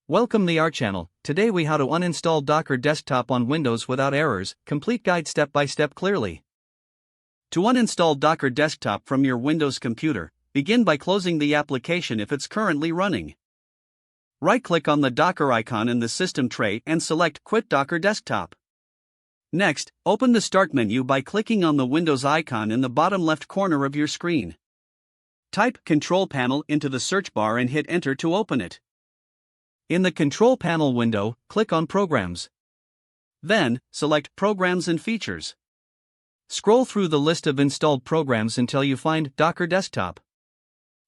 Welcome to our channel. Today we how to uninstall Docker Desktop on Windows without errors, complete guide step by step clearly. To uninstall Docker Desktop from your Windows computer, begin by closing the application if it's currently running. Right-click on the Docker icon in the system tray and select Quit Docker Desktop. Next, open the Start menu by clicking on the Windows icon in the bottom left corner of your screen. Type Control Panel into the search bar and hit Enter to open it. In the Control Panel window, click on Programs. Then, select Programs and Features. Scroll through the list of installed programs until you find Docker Desktop.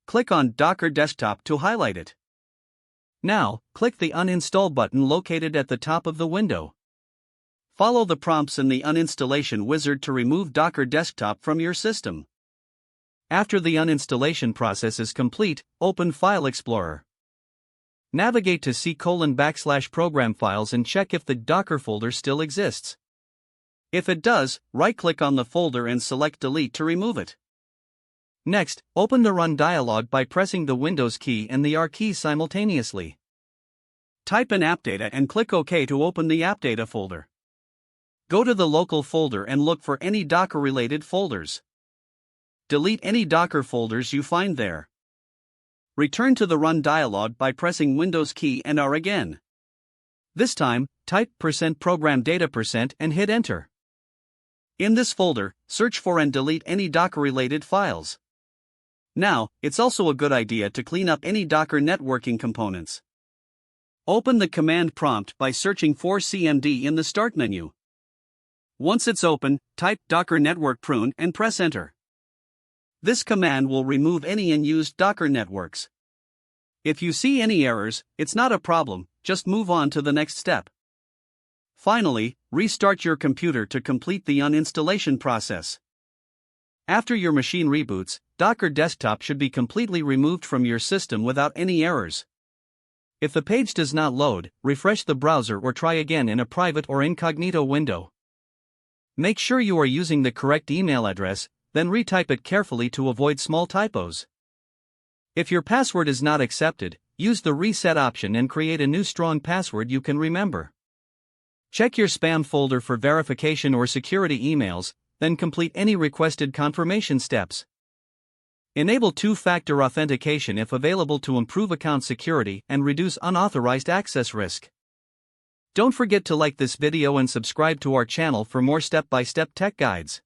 Click on Docker Desktop to highlight it. Now, click the Uninstall button located at the top of the window. Follow the prompts in the uninstallation wizard to remove Docker Desktop from your system. After the uninstallation process is complete, open File Explorer. Navigate to C:\program files and check if the Docker folder still exists. If it does, right-click on the folder and select Delete to remove it. Next, open the Run dialog by pressing the Windows key and the R key simultaneously. Type in AppData and click OK to open the AppData folder. Go to the local folder and look for any Docker-related folders. Delete any Docker folders you find there. Return to the Run dialog by pressing Windows key and R again. This time, type %program data% and hit Enter. In this folder, search for and delete any Docker-related files. Now, it's also a good idea to clean up any Docker networking components. Open the command prompt by searching for CMD in the Start menu. Once it's open, type Docker Network Prune and press Enter. This command will remove any unused Docker networks. If you see any errors, it's not a problem, just move on to the next step. Finally, restart your computer to complete the uninstallation process. After your machine reboots, Docker Desktop should be completely removed from your system without any errors. If the page does not load, refresh the browser or try again in a private or incognito window. Make sure you are using the correct email address, then retype it carefully to avoid small typos. If your password is not accepted, use the reset option and create a new strong password you can remember. Check your spam folder for verification or security emails, then complete any requested confirmation steps. Enable two-factor authentication if available to improve account security and reduce unauthorized access risk. Don't forget to like this video and subscribe to our channel for more step-by-step tech guides.